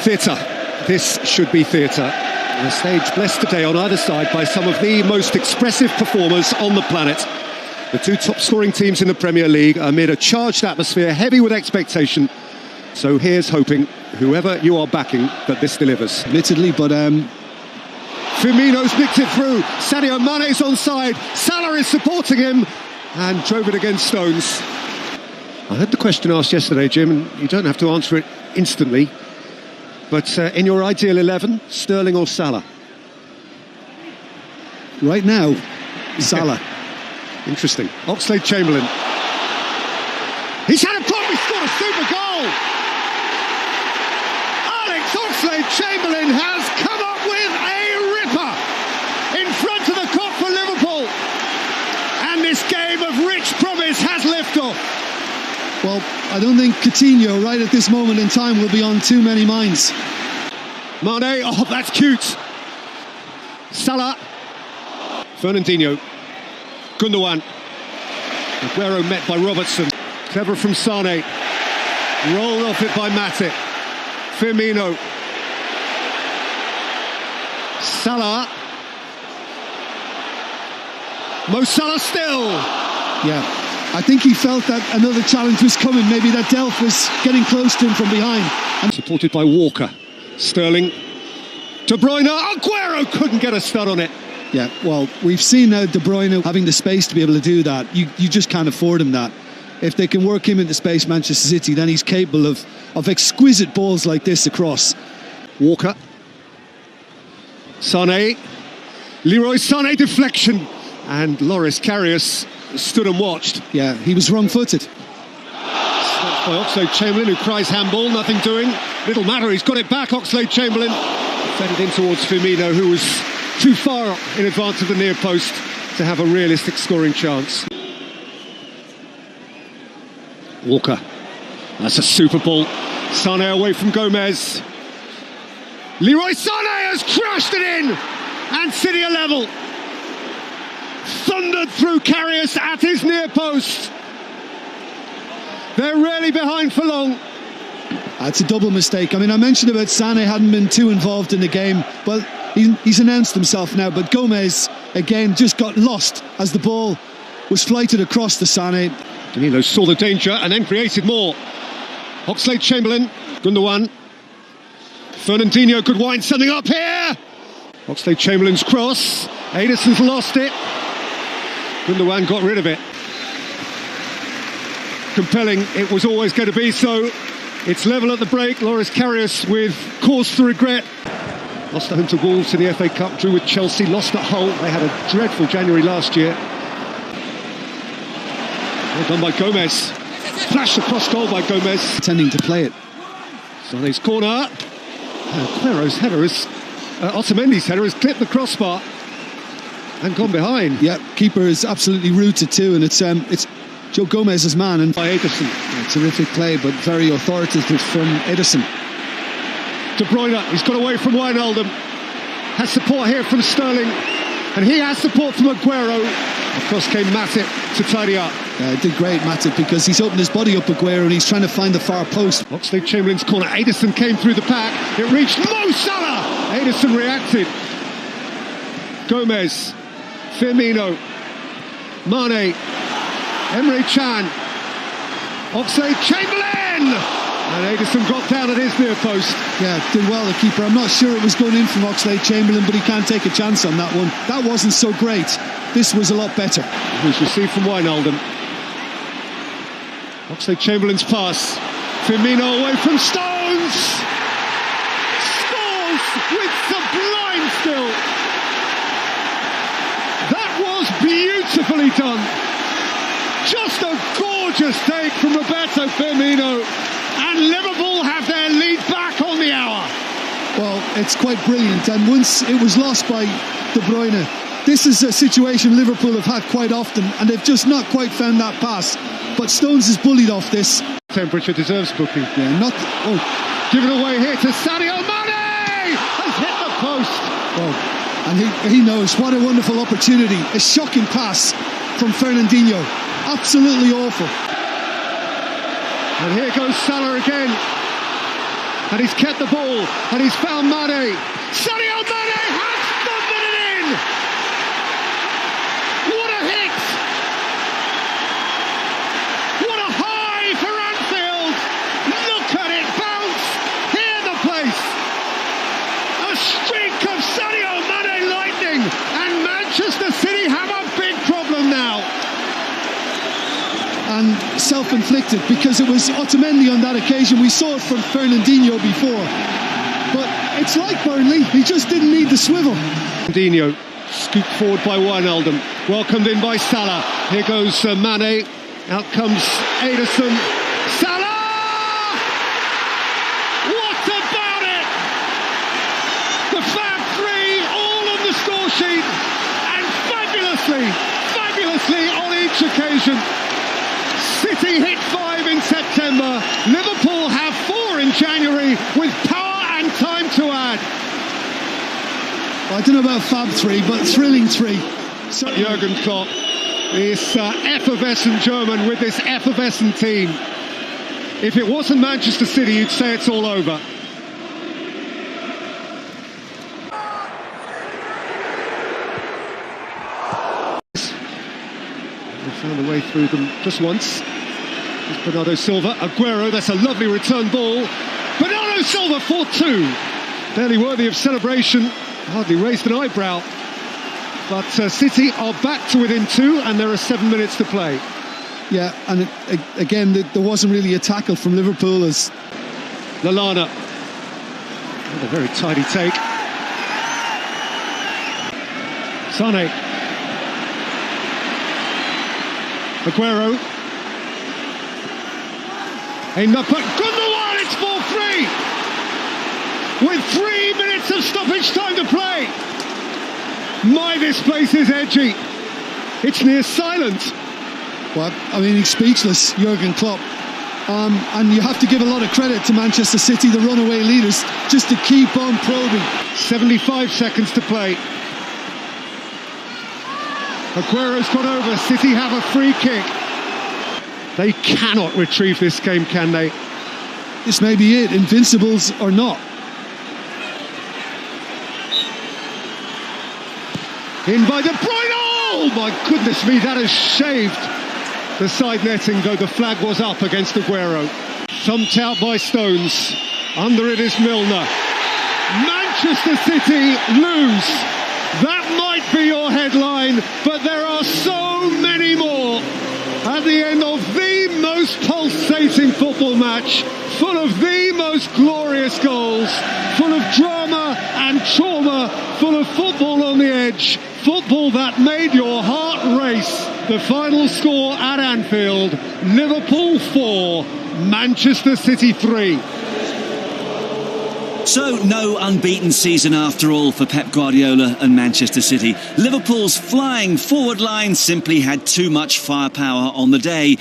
Theatre. This should be theatre. A stage blessed today on either side by some of the most expressive performers on the planet. The two top scoring teams in the Premier League amid a charged atmosphere heavy with expectation. So here's hoping, whoever you are backing, that this delivers. Admittedly, but Firmino's nicked it through. Sadio Mane's onside. Salah is supporting him and drove it against Stones. I heard the question asked yesterday, Jim, and you don't have to answer it instantly. But in your ideal 11, Sterling or Salah? Right now, Salah. Interesting. Oxlade-Chamberlain. He's had a pop, he scored a super goal! Alex Oxlade-Chamberlain has come up with a ripper in front of the Kop for Liverpool. And this game of rich promise has liftoff. Well, I don't think Coutinho, right at this moment in time, will be on too many minds. Mane, oh, that's cute. Salah. Fernandinho. Gundogan. Aguero met by Robertson. Clever from Sane. Rolled off it by Matip. Firmino. Salah. Mo Salah still. Yeah. I think he felt that another challenge was coming. Maybe that Delph was getting close to him from behind. Supported by Walker. Sterling. De Bruyne. Aguero couldn't get a stud on it. Yeah, well, we've seen now De Bruyne having the space to be able to do that. You just can't afford him that. If they can work him into space, Manchester City, then he's capable of exquisite balls like this across. Walker. Sané. Leroy Sané deflection. And Loris Karius stood and watched. Yeah, he was wrong-footed. Snatched by Oxlade-Chamberlain, who cries handball, nothing doing. Little matter, he's got it back, Oxlade-Chamberlain. Fed it in towards Firmino, who was too far in advance of the near post to have a realistic scoring chance. Walker. That's a super ball. Sané away from Gomez. Leroy Sané has crashed it in! And City are level. Thundered through Karius at his near post. They're really behind for long. That's a double mistake. I mean, I mentioned about Sané hadn't been too involved in the game. Well, he's announced himself now, but Gomez, again, just got lost as the ball was flighted across to Sané. Danilo saw the danger and then created more. Oxlade-Chamberlain, Gundogan. Fernandinho could wind something up here. Oxlade-Chamberlain's cross. Ederson's lost it. Gundogan got rid of it. Compelling, it was always going to be so. It's level at the break. Loris Karius with cause for regret. Lost at home to Wolves in the FA Cup, drew with Chelsea, lost at Hull. They had a dreadful January last year. Well done by Gomez. Flashed across goal by Gomez. Intending to play it. Sané's corner. Aguero's header is... Otamendi's header has clipped the crossbar and gone behind. Yeah, keeper is absolutely rooted too, and it's Joe Gomez's man. And by Ederson. Yeah, terrific play, but very authoritative from Ederson. De Bruyne, he's got away from Wijnaldum. Has support here from Sterling. And he has support from Aguero. Across came Matip to tidy up. Did great, Matip, because he's opened his body up, Aguero, and he's trying to find the far post. Oxlade-Chamberlain's corner. Ederson came through the pack. It reached Mo Salah. Ederson reacted. Gomez. Firmino. Mane. Emre Can. Oxlade-Chamberlain! And Ederson got down at his near post. Yeah, did well, the keeper. I'm not sure it was going in from Oxlade-Chamberlain, but he can't take a chance on that one. That wasn't so great. This was a lot better. It was received from Wijnaldum. Oxlade-Chamberlain's pass. Firmino away from Stones! Scores with sublime skill. That was beautifully done. Just a gorgeous take from Roberto Firmino. And Liverpool have their lead back on the hour. Well, it's quite brilliant. And once it was lost by De Bruyne, this is a situation Liverpool have had quite often, and they've just not quite found that pass. But Stones is bullied off this. Temperature deserves booking. Yeah, not... Oh. Given away here to Sadio Mane! Has hit the post. Oh, and he knows what a wonderful opportunity. A shocking pass from Fernandinho. Absolutely awful. And here goes Salah again. and he's kept the ball, and he's found Mane. Sadio Mane has thundered it in! What a hit! What a high for Anfield! Look at it bounce! Hear the place! A streak of Sadio Mane lightning, and Manchester City have a big problem now. And self-inflicted, because it was Otamendi on that occasion. We saw it from Fernandinho before, but it's like Burnley, he just didn't need the swivel. Fernandinho scooped forward by Wijnaldum, welcomed in by Salah. Here goes Mane, out comes Ederson. Salah! What about it? The Fab Three all on the score sheet, and fabulously on each occasion. City hit 5 in September, Liverpool have 4 in January, with power and time to add. I don't know about Fab 3, but thrilling 3. Jurgen Klopp, this effervescent German with this effervescent team. If it wasn't Manchester City, you'd say it's all over. They found a way through them just once. There's Bernardo Silva, Aguero, that's a lovely return ball. Bernardo Silva 4-2. Barely worthy of celebration, hardly raised an eyebrow. But City are back to within 2, and there are 7 minutes to play. Yeah, and again, there wasn't really a tackle from Liverpool as... Lallana. What a very tidy take. Sané. Aguero. Gundogan, it's 4-3! With 3 minutes of stoppage time to play! My, this place is edgy. It's near silent. Well, I mean, he's speechless, Jurgen Klopp. And you have to give a lot of credit to Manchester City, the runaway leaders, just to keep on probing. 75 seconds to play. Aguero's gone over. City have a free kick. They cannot retrieve this game, can they? This may be it, invincibles or not. In by De Bruyne! Oh my goodness me, that has shaved the side netting, though the flag was up against Aguero. Thumped out by Stones. Under it is Milner. Manchester City lose. That might be your headline, but there are so many more at the end of the most pulsating football match, full of the most glorious goals, full of drama and trauma, full of football on the edge, football that made your heart race. The final score at Anfield, Liverpool 4, Manchester City 3. So, no unbeaten season after all for Pep Guardiola and Manchester City. Liverpool's flying forward line simply had too much firepower on the day.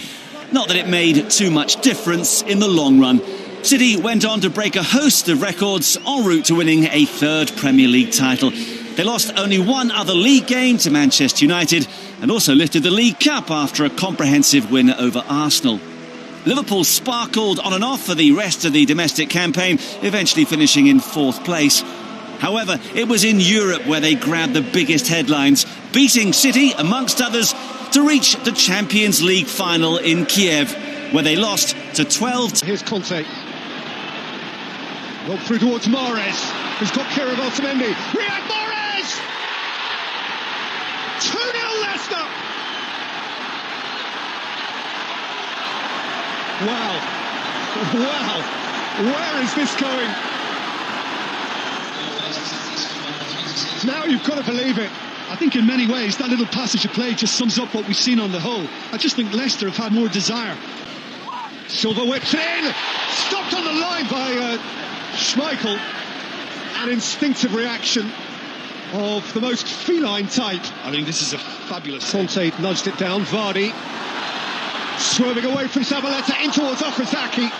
Not that it made too much difference in the long run. City went on to break a host of records en route to winning a 3rd Premier League title. They lost only 1 other league game to Manchester United and also lifted the League Cup after a comprehensive win over Arsenal. Liverpool sparkled on and off for the rest of the domestic campaign, eventually finishing in 4th place. However, it was in Europe where they grabbed the biggest headlines, beating City, amongst others, to reach the Champions League final in Kiev, where they lost to 12... Here's Conte. Rolled through towards Mahrez, who's got care of Otamendi. Riyad Mahrez! 2-0 Leicester! Wow. Where is this going? Now you've got to believe it. I think in many ways that little passage of play just sums up what we've seen on the whole. I just think Leicester have had more desire. Silva whips it in. Stopped on the line by Schmeichel. An instinctive reaction of the most feline type. I think this is a fabulous... Conte nudged it down. Vardy swerving away from Zabaleta in towards Okazaki.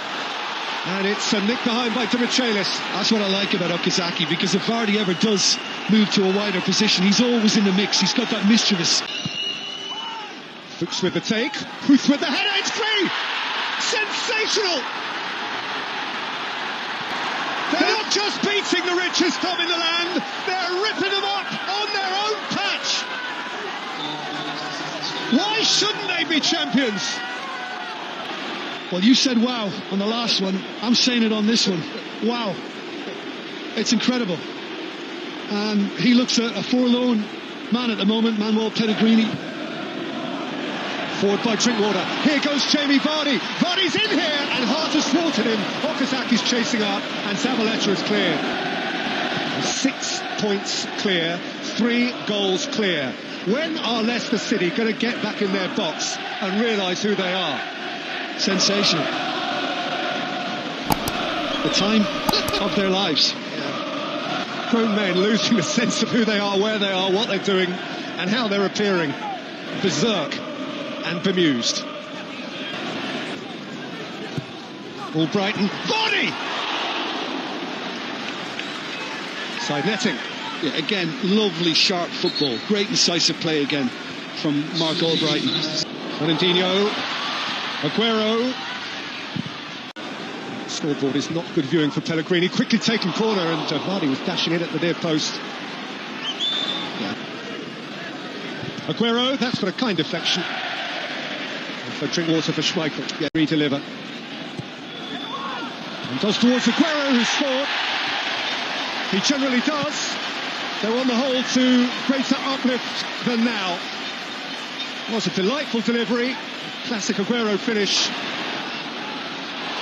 And it's nicked behind by Dimichelis. That's what I like about Okazaki, because if Vardy ever does move to a wider position, he's always in the mix. He's got that mischievous... Fuchs with the take. Huth with the header. It's free! Sensational! just beating the richest club in the land. They're ripping them up on their own patch. Why shouldn't they be champions? Well, you said wow on the last one. I'm saying it on this one. Wow. It's incredible. And he looks a forlorn man at the moment, Manuel Pellegrini. Forward by Drinkwater. Here goes Jamie Vardy. Vardy's in here, and Hart has thwarted him. Okazaki's chasing up, and Zabaleta is clear. 6 points clear, 3 goals clear. When are Leicester City going to get back in their box and realise who they are? Sensational. The time of their lives. Grown men losing the sense of who they are, where they are, what they're doing, and how they're appearing. Berserk and bemused. All Brighton. Vardy! Side netting. Yeah, again, lovely, sharp football. Great incisive play again from Mark Albrighton. Fernandinho. Aguero. Scoreboard is not good viewing for Pellegrini. Quickly taken corner, and Vardy was dashing in at the near post. Yeah. Aguero, that's got a kind deflection. For Drinkwater for Schmeichel. Yeah, re-deliver. And does towards Aguero, who scored. He generally does. They're on the whole to greater uplift than now. It was a delightful delivery. Classic Aguero finish.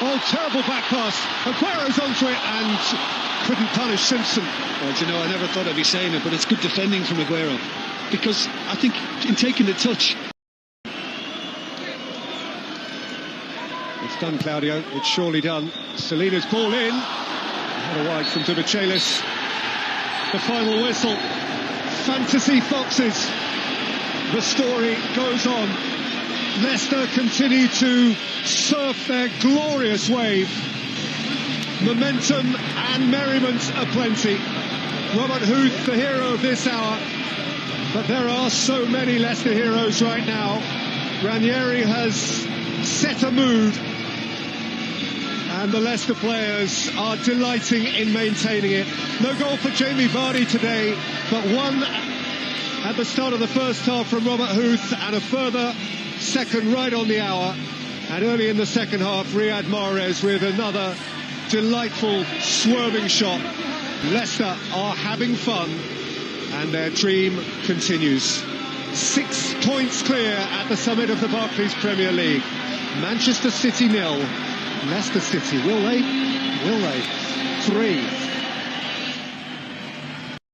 Oh, terrible back pass. Aguero's onto it and couldn't punish Simpson. Well, you know, I never thought I'd be saying it, but it's good defending from Aguero. Because I think in taking the touch... It's done, Claudio. It's surely done. Selena's ball in. Had a wide from Dimichelis. The final whistle. Fantasy Foxes. The story goes on. Leicester continue to surf their glorious wave. Momentum and merriment aplenty. Robert Huth, the hero of this hour. But there are so many Leicester heroes right now. Ranieri has set a mood. And the Leicester players are delighting in maintaining it. No goal for Jamie Vardy today, but one at the start of the first half from Robert Huth, and a further second right on the hour. And early in the second half, Riyad Mahrez with another delightful swerving shot. Leicester are having fun, and their dream continues. 6 points clear at the summit of the Barclays Premier League. Manchester City 0. Leicester City, will they? Will they? 3.